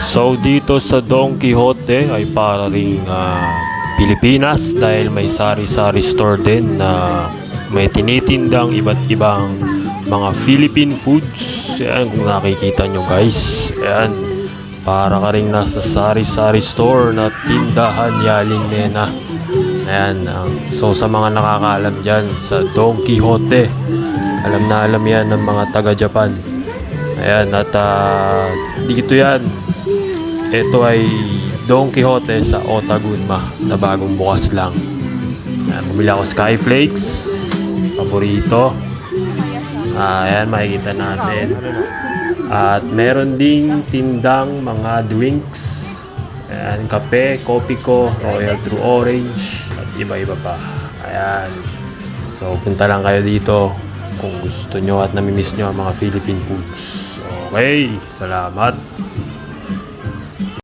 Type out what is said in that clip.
So dito sa Don Quixote ay para ring Pilipinas dahil may sari-sari store din na may tinitindang iba't ibang mga Philippine foods. Ayan, kung nakikita nyo guys. Ayan, para ka ring nasa sari-sari store na tindahan Yaling Nena. Ayan, so sa mga nakakaalam dyan sa Don Quixote, alam na alam yan ng mga taga-Japan. Ayan, at dito yan. Ito ay Don Quixote sa Otagunma na bagong bukas lang. Ayan, bumili ako Skyflakes, paborito. Ayan, makikita natin. At meron ding tindang mga drinks. Ayan, kape, Kopiko, Royal True Orange, at iba-iba pa. Ayan. So, punta lang kayo dito kung gusto nyo at namimiss nyo ang mga Philippine foods. Okay, salamat.